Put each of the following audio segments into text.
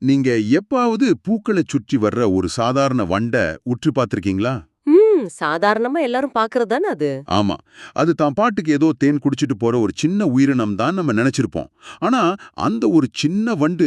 நீங்க எப்பாவது பூக்களை சுற்றி வர்ற ஒரு சாதாரண வண்ட உற்று பார்த்திருக்கீங்களா? சாதாரணமா எல்லாரும் பாக்குறது தானே அது. ஆமா. அது தான் பாட்டுக்கு ஏதோ தேன் குடிச்சிட்டு போற ஒரு சின்ன உயிரினம் தான் நம்ம நினைச்சிருப்போம். ஆனா அந்த ஒரு சின்ன வண்டு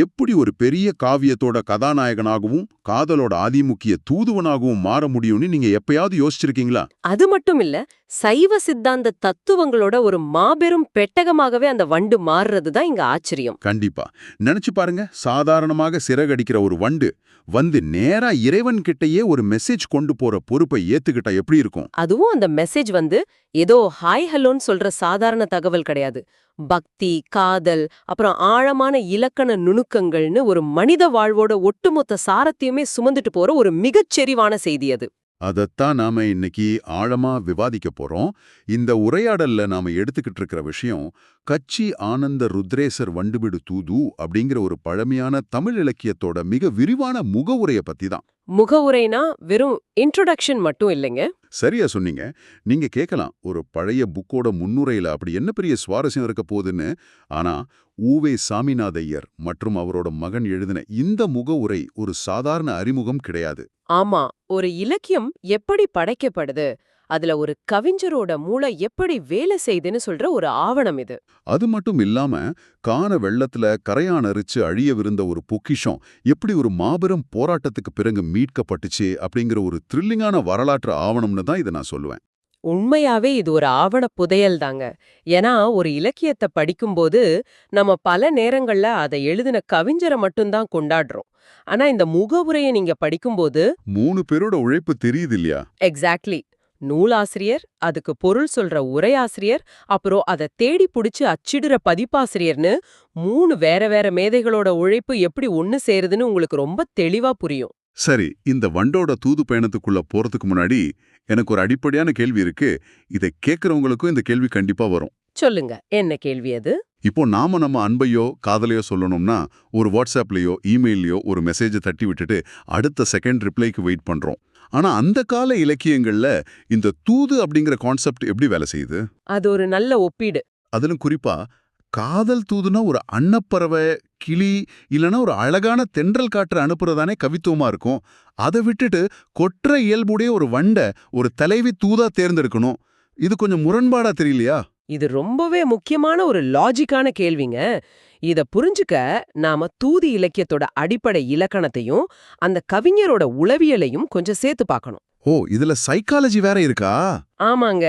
எப்படி ஒரு பெரிய காவியத்தோட கதாநாயகனாகவும் காதலோட அதிமுக்கிய தூதுவனாகவும் மாற முடியும்னு நீங்க எப்பயாவது யோசிச்சிருக்கீங்களா? அது மட்டும் இல்ல, சைவ சித்தாந்த தத்துவங்களோட ஒரு மாபெரும் பெட்டகமாகவே அந்த வண்டு மாறுறது தான் இங்க ஆச்சரியம். கண்டிப்பா. நினைச்சு பாருங்க, சாதாரணமாக சிறகடிக்கிற ஒரு வண்டு வந்து நேரா இறைவன் கிட்டயே ஒரு மெசேஜ் கொண்டு போற பொறுப்பை ஏத்துக்கிட்டா எப்படி இருக்கும்? அதுவும் அந்த மெசேஜ் வந்து ஏதோ ஹாய் ஹலோன்னு சொல்ற சாதாரண தகவல் கிடையாது. பக்தி, காதல், அப்புறம் ஆழமான இலக்கண நுணுக்கங்கள்னு ஒரு மனித வாழ்வோட ஒட்டுமொத்த சாரத்தையுமே சுமந்துட்டு போற ஒரு மிகச்செறிவான செய்தி அது. அதத்தான் நாம இன்னைக்கு ஆழமா விவாதிக்க போறோம். இந்த உரையாடல்ல நாம எடுத்துக்கிட்டு இருக்கிற விஷயம் கச்சி ஆனந்த ருத்ரேசர் வண்டுபிடு தூது அப்படிங்கிற ஒரு பழமையான தமிழ் இலக்கியத்தோட மிக விரிவான முகவுரைய பத்தி தான். முகவுரைனா வெறும் இன்ட்ரோடக்ஷன் மட்டும் இல்லைங்க. சரியா சொன்னீங்க. நீங்க கேட்கலாம், ஒரு பழைய புக்கோட முன்னுரையில அப்படி என்ன பெரிய சுவாரஸ்யம் இருக்க போகுதுன்னு. ஆனா ஊவே சாமிநாதையர் மற்றும் அவரோட மகன் எழுதின இந்த முகவுரை ஒரு சாதாரண அறிமுகம் கிடையாது. ஆமா, ஒரு இலக்கியம் எப்படி படைக்கப்படுது, அதுல ஒரு கவிஞரோட மூளை எப்படி வேலை செய்துன்னு சொல்ற ஒரு ஆவணம் இது. அது மட்டும் இல்லாம கான வெள்ளத்துல கரையான் அரிச்சு அழியவிருந்த ஒரு பொக்கிஷம் எப்படி ஒரு மாபெரும் போராட்டத்துக்கு பிறகு மீட்கப்பட்டுச்சு அப்படிங்கிற ஒரு த்ரில்லிங்கான வரலாற்று ஆவணம்னு தான் இதை நான் சொல்லுவேன். உண்மையாவே இது ஒரு ஆவண புதையல் தாங்க. ஏன்னா ஒரு இலக்கியத்தை படிக்கும்போது நம்ம பல நேரங்கள்ல அதை எழுதின கவிஞரை மட்டும்தான் கொண்டாடுறோம். ஆனா இந்த முகவுரையை நீங்க படிக்கும்போது 3 பேரோட உழைப்பு தெரியுது இல்லையா? எக்ஸாக்ட்லி, நூலாசிரியர், அதுக்கு பொருள் சொல்ற உரையாசிரியர், அப்புறம் அதை தேடி புடிச்சு அச்சிடுற பதிப்பாசிரியர்னு 3 வேற வேற மேதைகளோட உழைப்பு எப்படி ஒன்னு சேருதுன்னு உங்களுக்கு ரொம்ப தெளிவா புரியும். சரி, இந்த வண்டோட தூது பயணத்துக்குள்ள போறதுக்கு முன்னாடி எனக்கு ஒரு அடிப்படையான கேள்வி இருக்கு. இதை கேட்கறவங்களுக்கும் இந்த கேள்வி கண்டிப்பா வரும். சொல்லுங்க, என்ன கேள்வி அது? இப்போ நாம நம்ம அன்பையோ காதலையோ சொல்லணும்னா ஒரு வாட்ஸ்அப்லயோ இமெயிலையோ ஒரு மெசேஜை தட்டி விட்டுட்டு அடுத்த செகண்ட் ரிப்ளைக்கு வெயிட் பண்றோம். ஆனா அந்த கால இலக்கியங்கள்ல இந்த தூது அப்படிங்கிற கான்செப்ட் எப்படி வேலை செய்யுது? அது ஒரு நல்ல ஒப்பீடு. அதிலும் குறிப்பா காதல் தூதுனா ஒரு அன்னப்பறவை, கிளி இல்லனா ஒரு அழகான தென்றல் காற்று அனுப்புறதானே கவித்துவமா இருக்கும். அதை விட்டுட்டு கொற்ற இயல்புடைய ஒரு வண்ட ஒரு தலைவி தூதா தேர்ந்தெடுக்கணும். இது கொஞ்சம் முரண்பாடா தெரியலையா? இது ரொம்பவே முக்கியமான ஒரு லாஜிக்கான கேள்விங்க. இத புரிஞ்சுக்க நாம தூது இலக்கியத்தோட அடிப்படை இலக்கணத்தையும் அந்த கவிஞரோட உளவியலையும் கொஞ்சம் சேர்த்து பார்க்கணும். ஓ, இதுல சைக்காலஜி வேற இருக்கா? ஆமாங்க.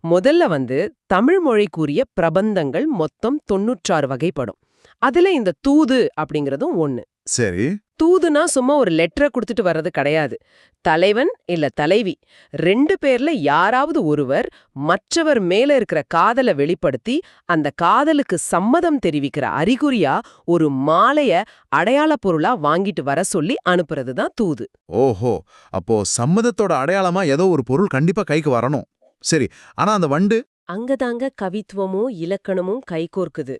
முதல்ல வந்து தமிழ் மொழிக்குரிய பிரபந்தங்கள் மொத்தம் 96 வகைப்படும். அதுல இந்த தூது அப்படிங்கறதும் ஒண்ணு. சரி. தூதுனா சும்மா ஒரு லெட்டரை கொடுத்துட்டு வர்றது கிடையாது. தலைவன் இல்ல தலைவி 2 பேர்ல யாராவது ஒருவர் மற்றவர் மேல இருக்கிற காதலை வெளிப்படுத்தி அந்த காதலுக்கு சம்மதம் தெரிவிக்கிற அறிகுறியா ஒரு மாலைய அடையாள பொருளா வாங்கிட்டு வர சொல்லி அனுப்புறது தான் தூது. ஓஹோ, அப்போ சம்மதத்தோட அடையாளமா ஏதோ ஒரு பொருள் கண்டிப்பா கைக்கு வரணும். சரி, ஆனா அந்த வண்டு அங்கதாங்க கவித்துவமும் இலக்கணமும் கைகோர்க்குது.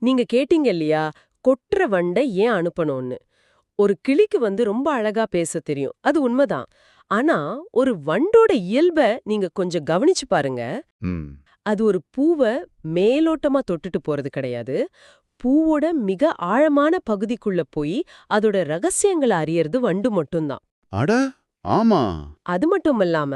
நீங்க கேட்டீங்க இல்லையா, கொற்ற வண்டை ஏன் அனுப்பணும்னு. ஒரு கிளிக்கு வந்து ரொம்ப அழகா பேச தெரியும், அது உண்மைதான். ஆனா ஒரு வண்டோட இயல்ப நீங்க கொஞ்சம் கவனிச்சு பாருங்க. ம், அது ஒரு பூவ மேலோட்டமா தொட்டுட்டு போறது கிடையாது. பூவோட மிக ஆழமான பகுதிக்குள்ள போய் அதோட ரகசியங்களை அறியறது வண்டு மட்டும்தான். அட ஆமா. அது மட்டும் இல்லாம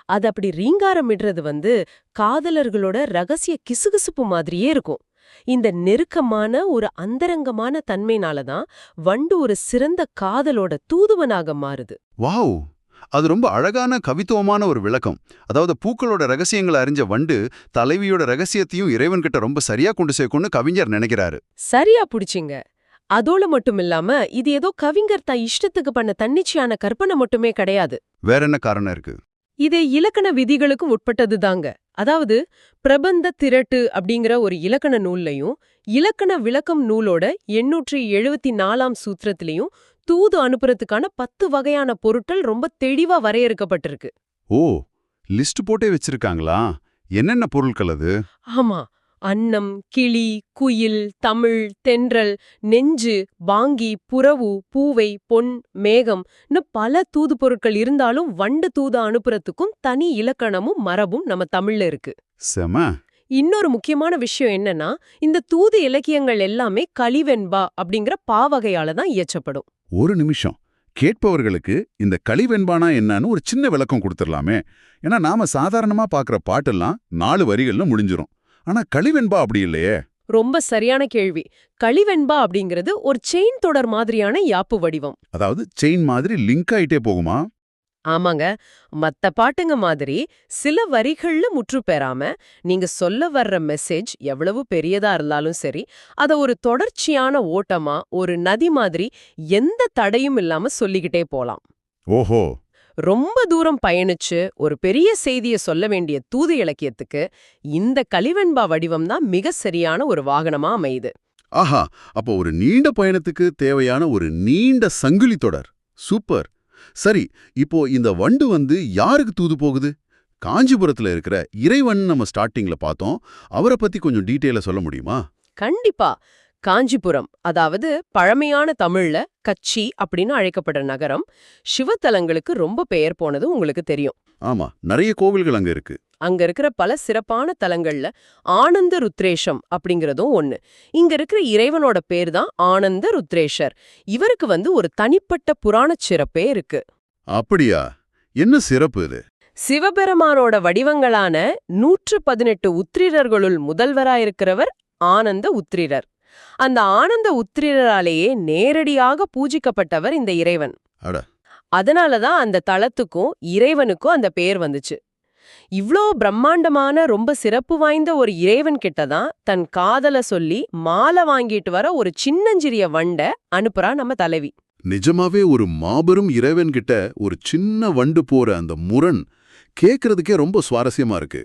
அது அப்படி ரீங்காரமிடுறது வந்து காதலர்களோட ரகசிய கிசுகிசுப்பு மாதிரியே இருக்கும். இந்த நெருக்கமான ஒரு அந்தரங்கமான தன்மைனாலதான் வண்டு ஒரு சிறந்த காதலோட தூதுவனாக மாறுது. வாவ், அது ரொம்ப அழகான கவித்துவமான ஒரு விளக்கம். அதாவது பூக்களோட ரகசியங்களை அறிஞ்ச வண்டு தலைவியோட ரகசியத்தையும் இறைவன்கிட்ட ரொம்ப சரியா கொண்டு சேர்க்கும்னு கவிஞர் நினைக்கிறாரு. சரியா புடிச்சிங்க. அதோட மட்டும் இல்லாம இது ஏதோ கவிஞர் தான் இஷ்டத்துக்கு பண்ண தன்னிச்சையான கற்பனை மட்டுமே கிடையாது. வேற என்ன காரணம் இருக்கு? இது இலக்கண விதிகளுக்கும் உட்பட்டது தாங்க. அதாவது பிரபந்த திரட்டு அப்படிங்கிற ஒரு இலக்கண நூல்லையும் இலக்கண விளக்கம் நூலோட 874ஆம் சூத்திரத்திலையும் தூது அனுப்புறதுக்கான 10 வகையான பொருட்கள் ரொம்ப தெளிவா வரையறுக்கப்பட்டிருக்கு. ஓ, லிஸ்ட் போட்டே வச்சிருக்காங்களா? என்னென்ன பொருட்கள் அது? ஆமா, அன்னம், கிளி, குயில், தமிழ், தென்றல், நெஞ்சு, பாங்கி, புறவு, பூவை, பொன், மேகம் பல தூது பொருட்கள் இருந்தாலும் வண்டு தூது அனுப்புறதுக்கும் தனி இலக்கணமும் மரபும் நம்ம தமிழ்ல இருக்கு. செம. இன்னொரு முக்கியமான விஷயம் என்னன்னா, இந்த தூது இலக்கியங்கள் எல்லாமே கலிவெண்பா அப்படிங்கிற பாவகையால தான் இயற்றப்படும். ஒரு நிமிஷம். கேட்பவர்களுக்கு இந்த கலிவெண்பானா என்னன்னு ஒரு சின்ன விளக்கம் கொடுத்துடலாமே. ஏன்னா நாம சாதாரணமா பார்க்குற பாட்டெல்லாம் 4 வரிகள்ல முடிஞ்சிரும். ஆனா கலிவெண்பா அப்படி இல்லையே. ரொம்ப சரியான கேள்வி. கலிவெண்பா அப்படிங்கிறது ஒரு செயின் தொடர் மாதிரியான யாப்பு வடிவம். அதாவது செயின் மாதிரி லிங்க் ஆயிட்டே போகுமா? ஆமாங்க. மத்த பாட்டுங்க மாதிரி சில வரிகள்ல முற்று பெறாம, நீங்க சொல்ல வர்ற மெசேஜ் எவ்வளவு பெரியதா இருந்தாலும் சரி, அத ஒரு தொடர்ச்சியான ஓட்டமா, ஒரு நதி மாதிரி எந்த தடையும் இல்லாம சொல்லிக்கிட்டே போலாம். ஓஹோ. ரொம்ப தூரம் பயணிச்சு ஒரு பெரிய செய்திய சொல்ல வேண்டிய தூது இலக்கியத்துக்கு இந்த கலிவெண்பா வடிவம் தான் மிக சரியான ஒரு வாகனமா அமையுது. ஆஹா, அப்போ ஒரு நீண்ட பயணத்துக்கு தேவையான ஒரு நீண்ட சங்கிலி தொடர். சூப்பர். சரி, இப்போ இந்த வண்டு யாருக்கு தூது போகுது? காஞ்சிபுரத்துல இருக்கிற இறைவன் நம்ம ஸ்டார்டிங்ல பார்த்தோம். அவரை பத்தி கொஞ்சம் டீட்டெயிலா சொல்ல முடியுமா? கண்டிப்பா. காஞ்சிபுரம், அதாவது பழமையான தமிழ்ல கச்சி அப்படின்னு அழைக்கப்படுற நகரம், சிவத்தலங்களுக்கு ரொம்ப பெயர் போனது உங்களுக்கு தெரியும். ஆமா, நிறைய கோவில்கள் அங்க இருக்கு. அங்க இருக்கிற பல சிறப்பான தலங்கள்ல ஆனந்த ருத்ரேஷம் அப்படிங்கறதும் ஒண்ணு. இங்க இருக்கிற இறைவனோட பேர் தான் ஆனந்த ருத்ரேஷர். இவருக்கு ஒரு தனிப்பட்ட புராணச் சிறப்பே இருக்கு. அப்படியா? என்ன சிறப்பு இது? சிவபெருமானோட வடிவங்களான 118 உத்திரர்களுள் முதல்வராயிருக்கிறவர் ஆனந்த உத்திரர். அந்த ஆனந்த உத்திரராலேயே நேரடியாக பூஜிக்கப்பட்டவர் இந்த இறைவன். அட. அதனாலதான் அந்த தலத்துக்கும் இறைவனுக்கும் அந்த பெயர் வந்துச்சு. இவ்ளோ பிரம்மாண்டமான ரொம்ப சிறப்பு வாய்ந்த ஒரு இறைவன் கிட்டதான் தன் காதல சொல்லி மாலை வாங்கிட்டு வர ஒரு சின்னஞ்சிறிய வண்ட அனுப்புறா நம்ம தலைவி. நிஜமாவே ஒரு மாபெரும் இறைவன் கிட்ட ஒரு சின்ன வண்டு போற அந்த முரண் கேக்குறதுக்கே ரொம்ப சுவாரஸ்யமா இருக்கு.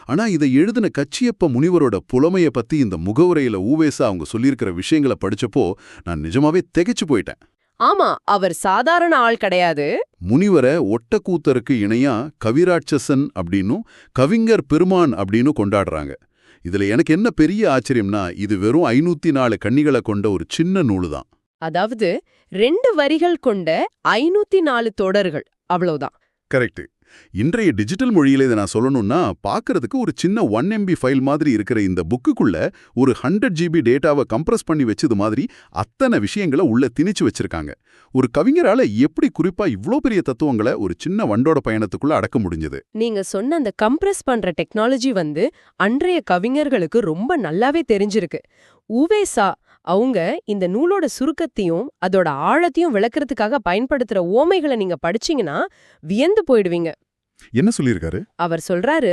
ஆனா இதை எழுதின கச்சியப்ப முனிவரோட புலமைய பத்தி இந்த முகவுரையில ஊவேசா அவங்க சொல்லியிருக்கிற விஷயங்களை படிச்சப்போ நான் நிஜமாவே திகைச்சு போயிட்டேன். ஆமா, அவர் சாதாரண ஆள் கிடையாது. முனிவரை ஒட்டக்கூத்தருக்கு இணையா கவிராட்சசன் அப்படின்னும் கவிஞர் பெருமான் அப்படின்னு கொண்டாடுறாங்க. இதுல எனக்கு என்ன பெரிய ஆச்சரியம்னா, இது வெறும் 504 கன்னிகளை கொண்ட ஒரு சின்ன நூலு தான். அதாவது 2 வரிகள் கொண்ட 504 தொடர்கள், அவ்வளவுதான். கரெக்ட். இன்றைய டிஜிட்டல் மொழியில இதை நான் சொல்லணும்னா, பார்க்கறதுக்கு ஒரு சின்ன 1 MB ஃபைல் மாதிரி இருக்கிற இந்த புக்குக்குள்ள ஒரு 100 GB டேட்டாவை கம்ப்ரஸ் பண்ணி வச்சது மாதிரி அத்தனை விஷயங்களை உள்ள திணிச்சு வச்சிருக்காங்க. ஒரு கவிஞரால எப்படி குறிப்பா இவ்ளோ பெரிய தத்துவங்களை ஒரு சின்ன வண்டோட பயணத்துக்குள்ள அடக்க முடிஞ்சது? நீங்க சொன்ன அந்த கம்ப்ரஸ் பண்ற டெக்னாலஜி அன்றைய கவிஞர்களுக்கு ரொம்ப நல்லாவே தெரிஞ்சிருக்கு. ஊவேசா அவங்க இந்த நூலோட சுருக்கத்தையும் அதோட ஆழத்தையும் விளக்குறதுக்காக பயன்படுத்துற ஓமைகளை நீங்க படிச்சீங்கன்னா வியந்து போயிடுவீங்க. என்ன சொல்லியிருக்காரு? அவர் சொல்றாரு,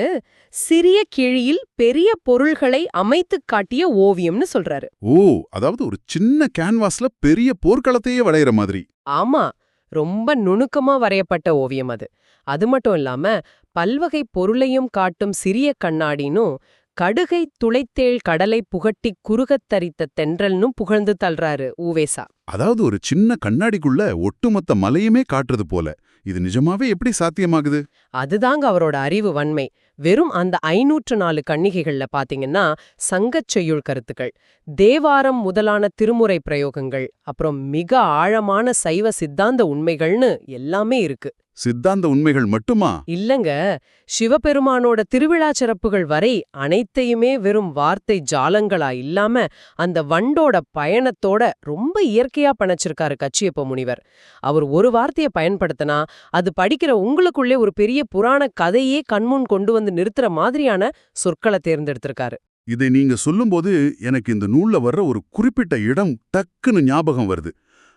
சிறிய கிழியில் பெரிய பொருள்களை அமைத்துக் காட்டிய ஓவியம்னு சொல்றாரு. ஓ, அதாவது ஒரு சின்ன கேன்வாஸ்ல பெரிய போர்க்களத்தையே வரைகிற மாதிரி. ஆமா, ரொம்ப நுணுக்கமா வரையப்பட்ட ஓவியம் அது. அது மட்டும் இல்லாம பல்வகை பொருளையும் காட்டும் சிறிய கண்ணாடினும் கடுகை துளைத்தேள் கடலை புகட்டிக் குறுகத் தரித்த தென்றல்னும் புகழ்ந்து தள்ளுறாரு ஊவேசா. அதாவது ஒரு சின்ன கண்ணாடிக்குள்ள ஒட்டுமொத்த மலையுமே காட்டுறது போல. இது நிஜமாவே எப்படி சாத்தியமாகுது? அதுதாங்க அவரோட அறிவு வன்மை. வெறும் அந்த 504 கன்னிகைகள்ல பாத்தீங்கன்னா சங்கச் செய்யுள் கருத்துக்கள், தேவாரம் முதலான திருமுறை பிரயோகங்கள், அப்புறம் மிக ஆழமான சைவ சித்தாந்த உண்மைகள்னு எல்லாமே இருக்கு. சித்தாந்த உண்மைகள் மட்டுமா? இல்லங்க, சிவபெருமானோட திருவிழா சிறப்புகள் வரை அனைத்தையுமே வெறும் வார்த்தை ஜாலங்களா இல்லாம அந்த வண்டோட பயணத்தோட ரொம்ப இயற்கையா பணச்சிருக்காரு கச்சியப்ப முனிவர். அவர் ஒரு வார்த்தைய பயன்படுத்தினா அது படிக்கிற உங்களுக்குள்ளே ஒரு பெரிய புராண கதையே கண்முன் கொண்டு வந்து நிறுத்துற மாதிரியான சொற்களை தேர்ந்தெடுத்திருக்காரு. இதை நீங்க சொல்லும்போது எனக்கு இந்த நூல்ல வர்ற ஒரு குறிப்பிட்ட இடம் டக்குன்னு ஞாபகம் வருது.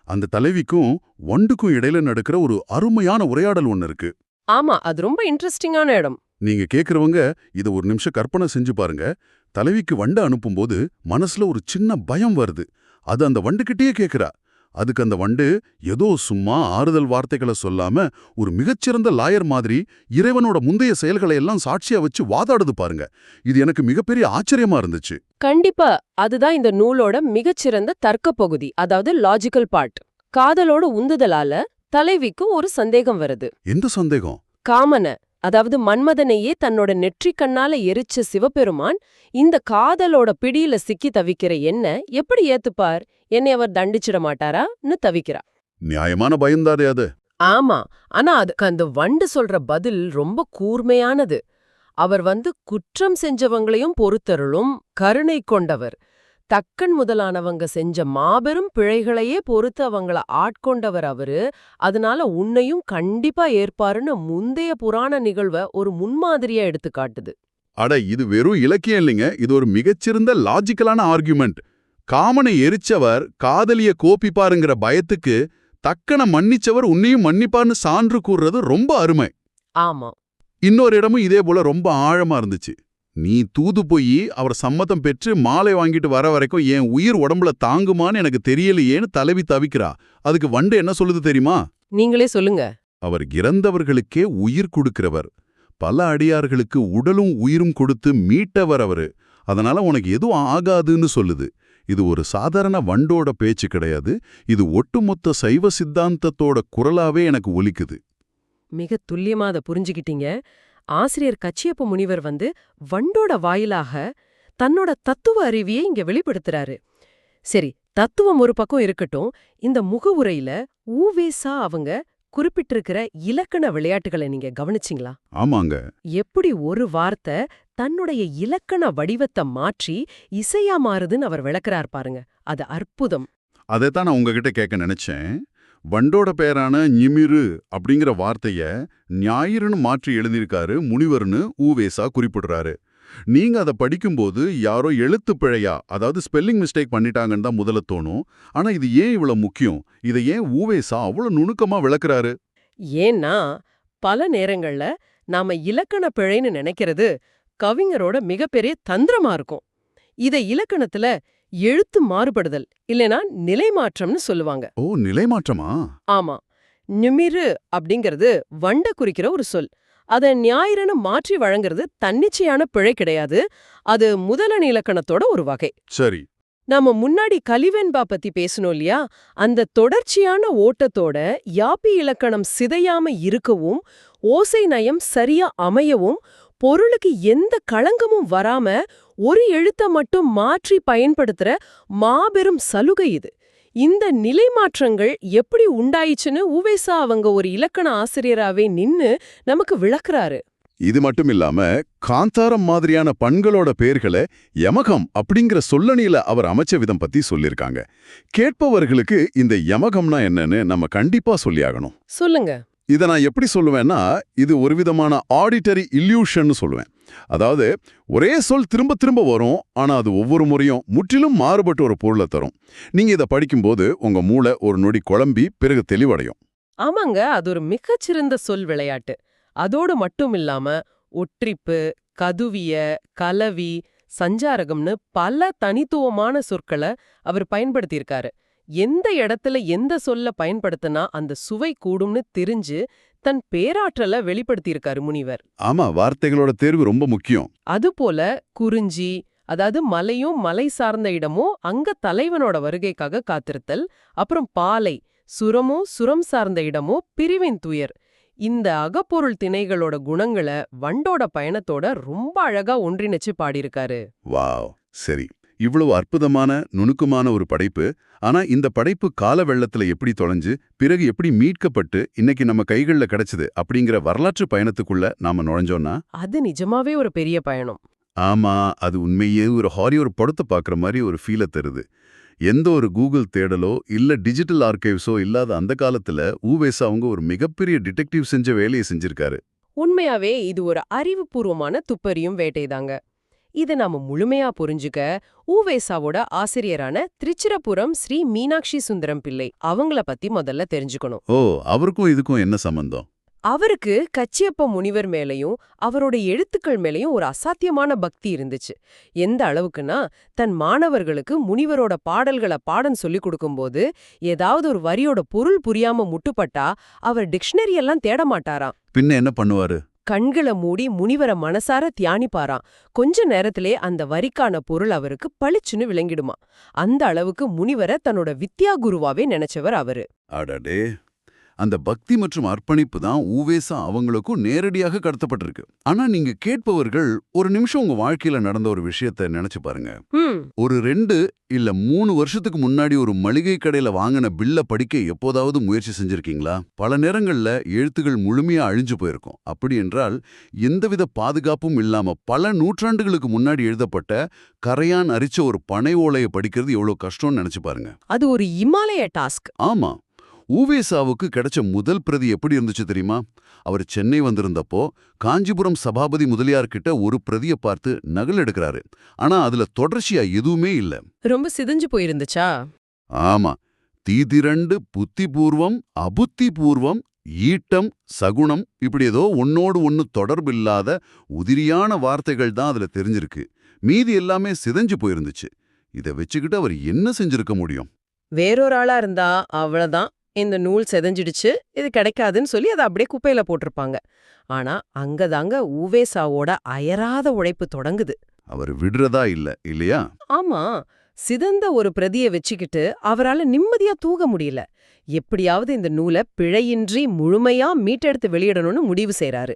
அந்த தலைவிக்கும் வண்டுக்கும் இடையில நடக்கிற ஒரு அருமையான உரையாடல் ஒன்னு இருக்கு. ஆமா, அது ரொம்ப இன்ட்ரெஸ்டிங்கான இடம். நீங்க கேக்குறவங்க இதை ஒரு நிமிஷம் கற்பனை செஞ்சு பாருங்க. தலைவிக்கு வண்டை அனுப்பும்போது மனசுல ஒரு சின்ன பயம் வருது. அது அந்த வண்டுகிட்டயே கேக்குறா. அதுக்கு அந்த வண்டு ஏதோ சும்மா ஆறுதல் வார்த்தைகளை சொல்லாம ஒரு மிகச்சிறந்த லாயர் மாதிரி இறைவனோட முந்தைய செயல்களை எல்லாம் சாட்சியா வச்சு வாதாடுது பாருங்க. இது எனக்கு மிகப்பெரிய ஆச்சரியமா இருந்துச்சு. கண்டிப்பா, அதுதான் இந்த நூலோட மிகச்சிறந்த தர்க்க பகுதி, அதாவது லாஜிக்கல் பார்ட். காதலோட உந்துதலால தலைவிக்கு ஒரு சந்தேகம் வருது. எந்த சந்தேகம்? காமன, அதாவது மன்மதனையே தன்னோட நெற்றிக் கண்ணால எரிச்ச சிவபெருமான் இந்த காதலோட பிடியில சிக்கி தவிக்கிற என்ன எப்படி ஏத்துப்பார்? என்னை அவர் தண்டிச்சிட மாட்டாரான்னு தவிக்கிறா. நியாயமான பயம்தானே அது. ஆமா, ஆனா அதுக்கு அந்த வண்டு சொல்ற பதில் ரொம்ப கூர்மையானது. அவர் குற்றம் செஞ்சவங்களையும் பொறுத்தருளும் கருணை கொண்டவர். தக்கன் முதலானவங்க செஞ்ச மாபெரும் பிழைகளையே பொறுத்து அவங்கள ஆட்கொண்டவர் அவரு. அதனால உன்னையும் கண்டிப்பா ஏற்பாருன்னு முந்தைய புராண நிகழ்வ ஒரு முன்மாதிரியா எடுத்து காட்டுது. அட, இது வெறும் இலக்கியம் இல்லைங்க, இது ஒரு மிகச்சிறந்த லாஜிக்கலான ஆர்குமெண்ட். காமனை எரிச்சவர் காதலிய கோபிப்பாருங்கிற பயத்துக்கு தக்கனை மன்னிச்சவர் உன்னையும் மன்னிப்பார்னு சான்று கூறுறது ரொம்ப அருமை. ஆமா. இன்னொரு இடமும் இதே போல ரொம்ப ஆழமா இருந்துச்சு. நீ தூது போய் அவர் சம்மதம் பெற்று மாலை வாங்கிட்டு வர வரைக்கும் என் உயிர் உடம்புல தாங்குமான்னு எனக்கு தெரியலையேன்னு தலைவி தவிக்கிறா. அதுக்கு வண்டு என்ன சொல்லுது தெரியுமா? நீங்களே சொல்லுங்க. அவர் இறந்தவர்களுக்கே உயிர் கொடுக்கிறவர், பல அடியார்களுக்கு உடலும் உயிரும் கொடுத்து மீட்டவர் அவரு. அதனால உனக்கு எதுவும் ஆகாதுன்னு சொல்லுது. இது ஒரு சாதாரண வண்டோட பேச்சு கிடையாது, இது ஒட்டுமொத்த சைவ சித்தாந்தத்தோட குரலாவே எனக்கு ஒலிக்குது. மிக துல்லியமா அதை புரிஞ்சுக்கிட்டீங்க. ஆசிரியர் கச்சியப்ப முனிவர் வண்டோட வாயிலாக தன்னோட தத்துவ அறிவியை இங்க வெளிப்படுத்துறாரு. சரி, தத்துவம் ஒரு பக்கம் இருக்கட்டும், இந்த முகவுரையில ஊவேசா அவங்க குறிப்பிட்டிருக்கிற இலக்கண விளையாட்டுகளை நீங்க கவனிச்சிங்களா? ஆமாங்க. எப்படி ஒரு வார்த்தை தன்னுடைய இலக்கண வடிவத்தை மாற்றி இசையா மாறுதுன்னு அவர் விளக்குறார் பாருங்க. அது அற்புதம். அதைத்தான் நான் உங்ககிட்ட கேட்க நினைச்சேன். வண்டோட பெயரான ஞிமிரு அப்படிங்கிற வார்த்தைய ஞாயிறுன்னு மாற்றி எழுதியிருக்காரு முனிவர்னு ஊவேசா குறிப்பிடுறாரு. நீங்க அதை படிக்கும்போது யாரோ எழுத்து பிழையா, அதாவது ஸ்பெல்லிங் மிஸ்டேக் பண்ணிட்டாங்கன்னு தான் முதல்ல தோணும். ஆனா இது ஏன் இவ்வளவு முக்கியம்? இதை ஏன் ஊவேசா அவ்வளவு நுணுக்கமா விளக்குறாரு? ஏன்னா பல நேரங்கள்ல நாம இலக்கண பிழைன்னு நினைக்கிறது கவிஞரோட மிகப்பெரிய தந்திரமா இருக்கும். இதை இலக்கணத்துல எழுத்து மாறுபடுதல் இல்லைனா நிலைமாற்றம்னு சொல்லுவாங்க. ஓ, நிலைமாற்றமா? ஆமா. நிமிரு அப்படிங்கிறது வண்ட குறிக்கிற ஒரு சொல். அத ஞாயிறுன்னு மாற்றி வழங்குறது தன்னிச்சையான பிழை கிடையாது. அது முதலணி இலக்கணத்தோட ஒரு வகை. சரி. நாம முன்னாடி கலிவெண்பா பத்தி பேசணும் இல்லையா? அந்த தொடர்ச்சியான ஓட்டத்தோட யாப்பி இலக்கணம் சிதையாம இருக்கவும், ஓசை நயம் சரியா அமையவும், பொருளுக்கு எந்த களங்கமும் வராம ஒரு எழுத்த மட்டும் மாற்றி பயன்படுத்துற மாபெரும் சலுகை இது. இந்த நிலை மாற்றங்கள் எப்படி உண்டாயிச்சுன்னு ஊவேசா அவங்க ஒரு இலக்கண ஆசிரியராவே நின்னு நமக்கு விளக்குறாரு. இது மட்டும் இல்லாம காந்தாரம் மாதிரியான பண்களோட பேர்களை யமகம் அப்படிங்கிற சொல்லணியில அவர் அமைச்ச விதம் பத்தி சொல்லிருக்காங்க. கேட்பவர்களுக்கு இந்த யமகம்னா என்னன்னு நம்ம கண்டிப்பா சொல்லியாகணும். சொல்லுங்க. இதை நான் எப்படி சொல்லுவேன்னா, இது ஒரு விதமான ஆடிட்டரி இல்யூஷன் சொல்லுவேன். அதாவது ஒரே சொல் திரும்ப திரும்ப வரும், ஆனா அது ஒவ்வொரு முறையும் முற்றிலும் மாறுபட்ட ஒரு பொருளை தரும். நீங்க இதை படிக்கும்போது உங்க மூளை ஒரு நொடி குழம்பி பிறகு தெளிவடையும். ஆமாங்க, அது ஒரு மிகச்சிறந்த சொல் விளையாட்டு. அதோடு மட்டும் இல்லாம ஒற்றிப்பு, கதுவிய, கலவி, சஞ்சாரகம்னு பல தனித்துவமான சொற்களை அவர் பயன்படுத்தியிருக்காரு. எந்த இடத்துல எந்த சொல்ல பயன்படுத்தினா அந்த சுவை கூடும்னு தெரிஞ்சு தன் பேராற்றலை வெளிப்படுத்தியிருக்காரு முனிவர். ஆமா, வார்த்தைகளோட தேர்வு ரொம்ப முக்கியம். அதுபோல குறிஞ்சி, அதாவது மலையும் மலை சார்ந்த இடமும் அங்க தலைவனோட வருகைக்காக காத்திருத்தல். அப்புறம் பாலை, சுரமோ சுரம் சார்ந்த இடமோ பிரிவின் துயர். இந்த அகப்பொருள் திணைகளோட குணங்களை வண்டோட பயணத்தோட ரொம்ப அழகா ஒன்றிணைச்சு பாடியிருக்காரு. வாவ், சரி. இவ்வளவு அற்புதமான நுணுக்கமான ஒரு படைப்பு. ஆனா இந்த படைப்பு கால வெள்ளத்துல எப்படி தொலைஞ்சு பிறகு எப்படி மீட்கப்பட்டு இன்னைக்கு நம்ம கைகள்ல கிடைச்சது அப்படிங்கிற வரலாற்று பயணத்துக்குள்ள நாம நுழைஞ்சோம்னா அது நிஜமாவே ஒரு பெரிய பயணம். ஆமா, அது உண்மையே ஒரு ஹாரியோர் படத்தை பார்க்குற மாதிரி ஒரு ஃபீலை தருது. எந்த ஒரு கூகுள் தேடலோ இல்ல டிஜிட்டல் ஆர்கைவ்ஸோ இல்லாத அந்த காலத்துல ஊவேசா அவங்க ஒரு மிகப்பெரிய டிடெக்டிவ் செஞ்ச வேலையை செஞ்சிருக்காரு. உண்மையாவே இது ஒரு அறிவுபூர்வமான துப்பறியும் வேட்டைதாங்க. இதை நாம முழுமையா புரிஞ்சுக்க ஊவேசாவோட ஆசிரியரான திருச்சிரபுரம் ஸ்ரீ மீனாட்சி சுந்தரம் பிள்ளை அவங்கள பத்தி முதல்ல தெரிஞ்சுக்கணும். ஓ, அவருக்கும் இதுக்கும் என்ன சம்பந்தம்? அவருக்கு கச்சியப்ப முனிவர் மேலையும் அவரோட எழுத்துக்கள் மேலையும் ஒரு அசாத்தியமான பக்தி இருந்துச்சு. எந்த அளவுக்குன்னா, தன் மாணவர்களுக்கு முனிவரோட பாடல்களை பாடம் சொல்லிக் கொடுக்கும்போது ஏதாவது ஒரு வரியோட பொருள் புரியாம முட்டுப்பட்டா அவர் டிக்ஷனரி எல்லாம் தேட மாட்டாராம். பின்ன என்ன பண்ணுவாரு? கண்களை மூடி முனிவரை மனசார தியானிப்பாராம். கொஞ்ச நேரத்திலே அந்த வரிக்கான பொருள் அவருக்கு பளிச்சுன்னு விளங்கிடுமா. அந்த அளவுக்கு முனிவரை தன்னோட வித்யா குருவாவே நினைச்சவர் அவரு. அடடே, அந்த பக்தி மற்றும் அர்ப்பணிப்பு தான் உவேசா அவங்களுக்கும் நேரடியாக கடத்தப்பட்டிருக்கு. ஆனா நீங்க கேட்பவர்கள் ஒரு நிமிஷம் உங்க வாழ்க்கையில நடந்த ஒரு விஷயத்த நினைச்சு பாருங்க. ஒரு 2 இல்ல 3 வருஷத்துக்கு முன்னாடி ஒரு மளிகை கடையில வாங்கின பில்ல படிக்க எப்போதாவது முயற்சி செஞ்சிருக்கீங்களா? பல நேரங்கள்ல எழுத்துகள் முழுமையா அழிஞ்சு போயிருக்கும். அப்படி என்றால் எந்தவித பாதுகாப்பும் இல்லாம பல நூற்றாண்டுகளுக்கு முன்னாடி எழுதப்பட்ட கரையான் அரிச்ச ஒரு பனை ஓலையை படிக்கிறது எவ்வளவு கஷ்டம்னு நினைச்சு பாருங்க. அது ஒரு இமாலய டாஸ்க். ஆமா. உவேசாவுக்கு கிடைச்ச முதல் பிரதி எப்படி இருந்துச்சு தெரியுமா? அவர் சென்னை வந்திருந்தப்போ காஞ்சிபுரம் சபாபதி முதலியார்கிட்ட ஒரு பிரதிய பார்த்து நகல் எடுக்கிறாரு. ஆனா அதுல தொடர்ச்சியா எதுவுமே இல்ல. ரொம்ப சிதைஞ்சு போயிருந்துச்சா? ஆமா. தீதிரண்டு புத்திபூர்வம் அபுத்திபூர்வம் ஈட்டம் சகுனம் இப்படி ஏதோ ஒன்னோடு ஒன்னு தொடர்பில்லாத உதிரியான வார்த்தைகள் தான் அதுல தெரிஞ்சிருக்கு. மீதி எல்லாமே சிதைஞ்சு போயிருந்துச்சு. இதை வச்சுக்கிட்டு அவர் என்ன செஞ்சிருக்க முடியும்? வேறொரு ஆளா இருந்தா அவ்வளவுதான், இந்த நூல் செதஞ்சிடுச்சு, இது கிடைக்காதுன்னு சொல்லி அதை அப்படியே குப்பையில போட்டிருப்பாங்க. ஆனா அங்கதாங்க உவேசாவோட அயராத உழைப்பு தொடங்குது. அவர் விடுறதா இல்ல இல்லையா? ஆமா, சிதந்த ஒரு பிரதியை வச்சுக்கிட்டு அவரால நிம்மதியா தூங்க முடியல. எப்படியாவது இந்த நூலை பிழையின்றி முழுமையா மீட்டெடுத்து வெளியிடணும்னு முடிவு செய்றாரு.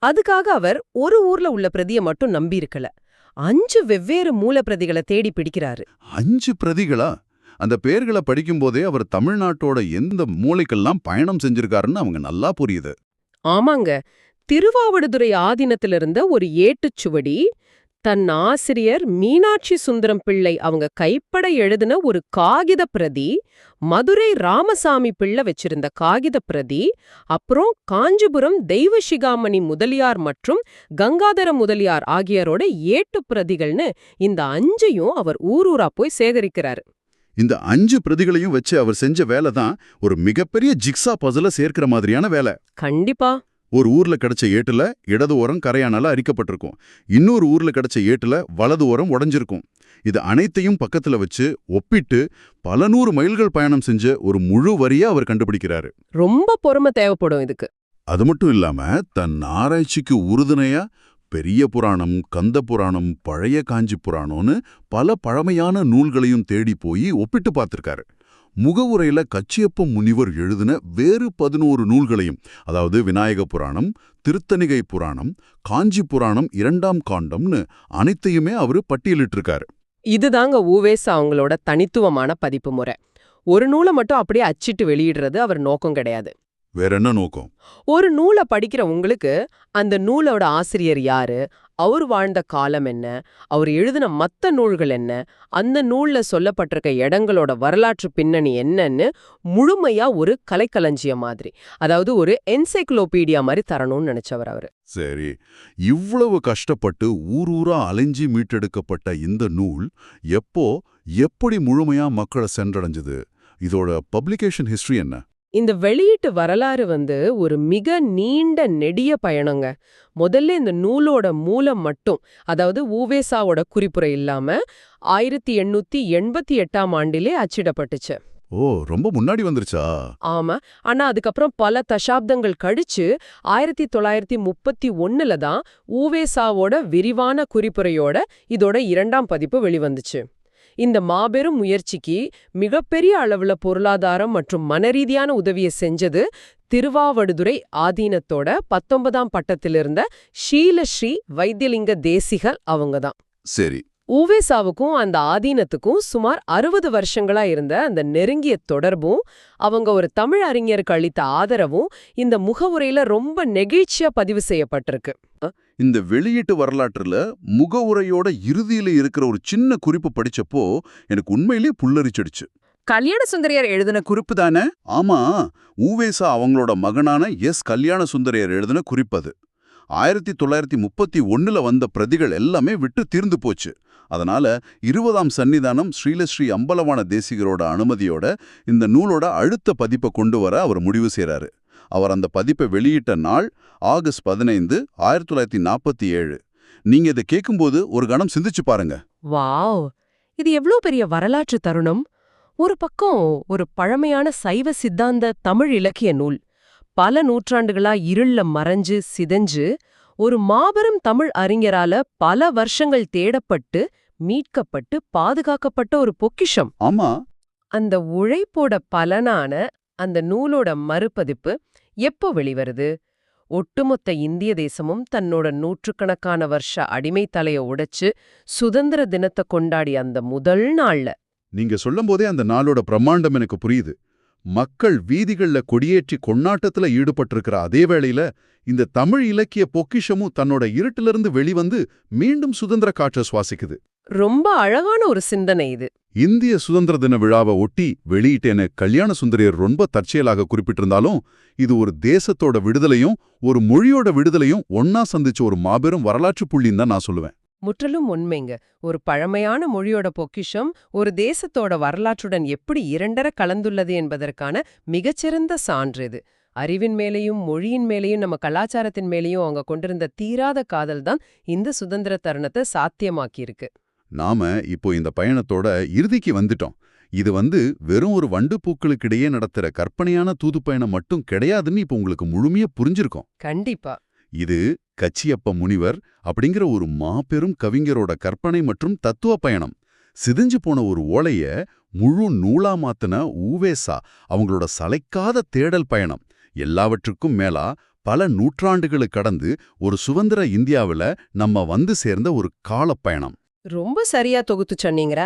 அதுக்காக அவர் ஒரு ஊர்ல உள்ள பிரதியை மட்டும் நம்பி இருக்கல, 5 வெவ்வேறு மூலப்பிரதிகளை தேடி பிடிக்கிறாரு. 5 பிரதிகளா? அந்த பேர்களை படிக்கும்போதே அவர் தமிழ்நாட்டோட எந்த மூலைக்கெல்லாம் பயணம் செஞ்சிருக்காருன்னு அவங்க நல்லா புரியுது. ஆமாங்க, திருவாவடுதுறை ஆதீனத்திலிருந்த ஒரு ஏட்டுச்சுவடி, தன் ஆசிரியர் மீனாட்சி சுந்தரம் பிள்ளை அவங்க கைப்பட எழுதின ஒரு காகித பிரதி, மதுரை ராமசாமி பிள்ளை வச்சிருந்த காகித பிரதி, அப்புறம் காஞ்சிபுரம் தெய்வசிகாமணி முதலியார் மற்றும் கங்காதர முதலியார் ஆகியோரோட ஏட்டு பிரதிகள்னு இந்த 5ஐயும் அவர் ஊரூரா போய் சேகரிக்கிறாரு. இந்த 5 பிரதிகளையும் வச்சு அவர் செஞ்ச வேலை தான் ஒரு மிகப்பெரிய ஜிக்ஸா பஸல சேர்க்கிற மாதிரியான வேலை. கண்டிப்பா. ஒரு ஊர்ல கிடைச்ச ஏட்டுல இடது ஓரம் கரையானால அரிக்கப்பட்டிருக்கும், இன்னொரு ஊர்ல கிடைச்ச ஏட்டுல வலது ஓரம் உடைஞ்சிருக்கும். இது அனைத்தையும் பக்கத்துல வச்சு ஒப்பிட்டு பல 100 மைல்கள் பயணம் செஞ்ச ஒரு முழு வரியா அவர் கண்டுபிடிக்கிறாரு. ரொம்ப பொறுமை தேவைப்படும் இதுக்கு. அது மட்டும் இல்லாம தன் ஆராய்ச்சிக்கு உறுதுணையா பெரிய புராணம், கந்த புராணம், பழைய காஞ்சி புராணம்னு பல பழமையான நூல்களையும் தேடி போய் ஒப்பிட்டு பார்த்திருக்காரு. முகவுரையில கச்சியப்ப முனிவர் எழுதின வேறு 11 நூல்களையும், அதாவது விநாயக புராணம், திருத்தணிகை புராணம், காஞ்சி புராணம் 2ஆம் காண்டம்னு அனைத்தையுமே அவரு பட்டியலிட்டிருக்காரு. இதுதாங்க உவேசா அவங்களோட தனித்துவமான பதிப்பு முறை. ஒரு நூலை மட்டும் அப்படியே அச்சிட்டு வெளியிடுறது அவர் நோக்கம் கிடையாது. வேற என்ன நோக்கம்? ஒரு நூலை படிக்கிற உங்களுக்கு அந்த நூலோட ஆசிரியர் யாரு, அவர் வாழ்ந்த காலம் என்ன, அவர் எழுதின மத்த நூல்கள் என்ன, அந்த நூல்ல சொல்லப்பட்டிருக்க இடங்களோட வரலாற்று பின்னணி என்னன்னு முழுமையா ஒரு கலைக்களஞ்சியம் மாதிரி, அதாவது ஒரு என்சைக்ளோபீடியா மாதிரி தரணும்னு நினைச்சவர் அவரு. சரி, இவ்வளவு கஷ்டப்பட்டு ஊரூரா அலைஞ்சி மீட்டெடுக்கப்பட்ட இந்த நூல் எப்போ எப்படி முழுமையா மக்களை சென்றடைஞ்சது? இதோட பப்ளிகேஷன் ஹிஸ்டரி என்ன? இந்த வெளியீட்டு வரலாறு ஒரு மிக நீண்ட நெடிய பயணங்க. முதல்ல இந்த நூலோட மூலம் மட்டும், அதாவது உவேசாவோட குறிப்புரை இல்லாம 1888ஆம் ஆண்டிலே அச்சிடப்பட்டுச்சு. ஓ, ரொம்ப முன்னாடி வந்துருச்சா? ஆமா. ஆனா அதுக்கப்புறம் பல தசாப்தங்கள் கழிச்சு 1931ல தான் உவேசாவோட விரிவான குறிப்புரையோட இதோட 2ஆம் பதிப்பு வெளிவந்துச்சு. இந்த மாபெரும் முயற்சிக்கு மிகப்பெரிய அளவுல பொருளாதாரம் மற்றும் மனரீதியான உதவியை செஞ்சது திருவாவடுதுறை ஆதீனத்தோட 19ஆம் பட்டத்திலிருந்த ஷீலஸ்ரீ வைத்தியலிங்க தேசிகர் அவங்கதான். சரி. உவேசாவுக்கும் அந்த ஆதீனத்துக்கும் சுமார் 60 வருஷங்களா இருந்த அந்த நெருங்கிய தொடர்பும் அவங்க ஒரு தமிழ் அறிஞருக்கு அளித்த ஆதரவும் இந்த முகவுரையில ரொம்ப நெகிழ்ச்சியா பதிவு செய்யப்பட்டிருக்கு. இந்த வெளியீட்டு வரலாற்றுல முகவுரையோட இறுதியில இருக்கிற ஒரு சின்ன குறிப்பு படிச்சப்போ எனக்கு உண்மையிலேயே புல்லரிச்சிடுச்சு. கல்யாண சுந்தரியார் எழுதின குறிப்பு தானே? ஆமா, உவேசா அவங்களோட மகனான கல்யாண சுந்தரியார் எழுதின குறிப்பது. 1931ல வந்த பிரதிகள் எல்லாமே விட்டு தீர்ந்து போச்சு. அதனால 20ஆம் சன்னிதானம் ஸ்ரீலஸ்ரீ அம்பலவான தேசிகரோட அனுமதியோட இந்த நூலோட அடுத்த பதிப்பை கொண்டு வர அவர் முடிவு செய்றாரு. அவர் அந்த பதிப்பை வெளியிட்ட நாள் ஆகஸ்ட் 15, 1947. நீங்க இதை கேட்கும்போது ஒரு கணம் சிந்திச்சு பாருங்க. வாவ், இது எவ்வளவு பெரிய வரலாற்று தருணம்! ஒரு பக்கம் ஒரு பழமையான சைவ சித்தாந்த தமிழ் இலக்கிய நூல், பல நூற்றாண்டுகளா இருள்ல மறைஞ்சு சிதைஞ்சு ஒரு மாபெரும் தமிழ் அறிஞரால பல வருஷங்கள் தேடப்பட்டு மீட்கப்பட்டு பாதுகாக்கப்பட்ட ஒரு பொக்கிஷம். ஆமா. அந்த உழைப்போட பலனான அந்த நூலோட மறுபதிப்பு எப்போ வெளிவருது? ஒட்டுமொத்த இந்திய தேசமும் தன்னோட நூற்றுக்கணக்கான வருஷ அடிமை தலைய உடைச்சு சுதந்திர தினத்தை கொண்டாடி அந்த முதல் நாள்ல. நீங்க சொல்லும்போதே அந்த நாளோட பிரம்மாண்டம் எனக்கு புரியுது. மக்கள் வீதிகள்ல கொடியேற்றி கொண்டாட்டத்துல ஈடுபட்டிருக்கிற அதே வேளையில இந்த தமிழ் இலக்கிய பொக்கிஷமும் தன்னோட இருட்டிலிருந்து வெளிவந்து மீண்டும் சுதந்திர காற்றை சுவாசிக்குது. ரொம்ப அழகான ஒரு சிந்தனை இது. இந்திய சுதந்திர தின விழாவை ஒட்டி வெளியிட்டேன்னு கல்யாண சுந்தரியர் ரொம்ப தற்செயலாக குறிப்பிட்டிருந்தாலும் இது ஒரு தேசத்தோட விடுதலையும் ஒரு மொழியோட விடுதலையும் ஒன்னா சந்திச்ச ஒரு மாபெரும் வரலாற்று புள்ளின்னு தான் நான் சொல்லுவேன். முற்றிலும் உண்மைங்க. ஒரு பழமையான மொழியோட பொக்கிஷம் ஒரு தேசத்தோட வரலாற்றுடன் எப்படி இரண்டர கலந்துள்ளது என்பதற்கான மிகச்சிறந்த சான்று இது. அறிவின் மேலேயும் மொழியின் மேலேயும் நம்ம கலாச்சாரத்தின் மேலேயும் அவங்க கொண்டிருந்த தீராத காதல் தான் இந்த சுதந்திர தருணத்தை சாத்தியமாக்கியிருக்கு. நாம இப்போ இந்த பயணத்தோட இறுதிக்கு வந்துட்டோம். இது வெறும் ஒரு வண்டுப்பூக்களுக்கிடையே நடத்துற கற்பனையான தூதுப்பயணம் மட்டும் கிடையாதுன்னு இப்போ உங்களுக்கு முழுமையா புரிஞ்சிருக்கும். கண்டிப்பா. இது கச்சியப்ப முனிவர் அப்படிங்கிற ஒரு மாபெரும் கவிஞரோட கற்பனை மற்றும் தத்துவ பயணம். சிதைஞ்சு போன ஒரு ஓலைய முழு நூலா மாத்தின ஊவேசா அவங்களோட சளைக்காத தேடல் பயணம். எல்லாவற்றுக்கும் மேலா பல நூற்றாண்டுகளை கடந்து ஒரு சுதந்திர இந்தியாவுல நம்ம சேர்ந்த ஒரு காலப்பயணம். ரொம்ப சரியா தொகுத்து சொன்னீங்க.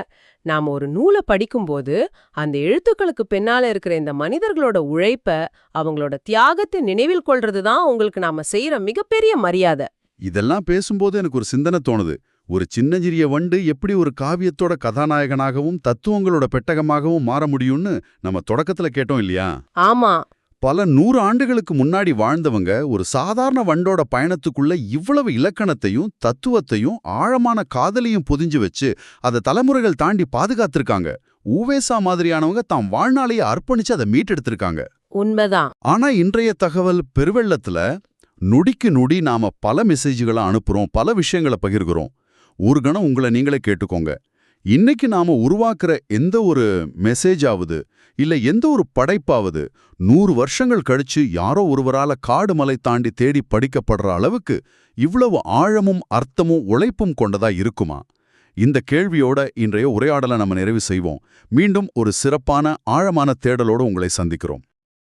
நாம ஒரு நூலை படிக்கும்போது அந்த எழுத்துக்களுக்கு பின்னால இருக்கிற இந்த மனிதர்களோட உழைப்ப, அவங்களோட தியாகத்தை நினைவில் கொள்றது தான் உங்களுக்கு நாம செய்யற மிகப்பெரிய மரியாதை. இதெல்லாம் பேசும்போது எனக்கு ஒரு சிந்தனை தோணுது. ஒரு சின்னஞ்சிறிய வண்டு எப்படி ஒரு காவியத்தோட கதாநாயகனாகவும் தத்துவங்களோட பெட்டகமாகவும் மாற முடியும்னு நம்ம தொடக்கத்துல கேட்டோம் இல்லையா? ஆமா. பல 100 ஆண்டுகளுக்கு முன்னாடி வாழ்ந்தவங்க ஒரு சாதாரண வண்டோட பயணத்துக்குள்ள இவ்வளவு இலக்கணத்தையும் தத்துவத்தையும் ஆழமான காதலையும் பொதிஞ்சு வச்சு அதை தலைமுறைகள் தாண்டி பாதுகாத்திருக்காங்க. ஊவேசா மாதிரியானவங்க தாம் வாழ்நாளையே அர்ப்பணிச்சு அதை மீட்டெடுத்திருக்காங்க. உண்மைதான். ஆனா இன்றைய தகவல் பெருவெள்ளத்துல நொடிக்கு நொடி நாம பல மெசேஜ்களை அனுப்புறோம், பல விஷயங்களை பகிர்கிறோம். ஒரு கணம் உங்களை நீங்களே கேட்டுக்கோங்க. இன்னைக்கு நாம உருவாக்குற எந்த ஒரு மெசேஜாவது இல்ல எந்த ஒரு படைப்பாவது 100 வருஷங்கள் கழிச்சு யாரோ ஒருவரால காடு மலை தாண்டி தேடி படிக்கப்படுற அளவுக்கு இவ்வளவு ஆழமும் அர்த்தமும் உழைப்பும் கொண்டதா இருக்குமா? இந்த கேள்வியோட இன்றைய உரையாடலை நம்ம நிறைவு செய்வோம். மீண்டும் ஒரு சிறப்பான ஆழமான தேடலோடு உங்களை சந்திக்கிறோம்.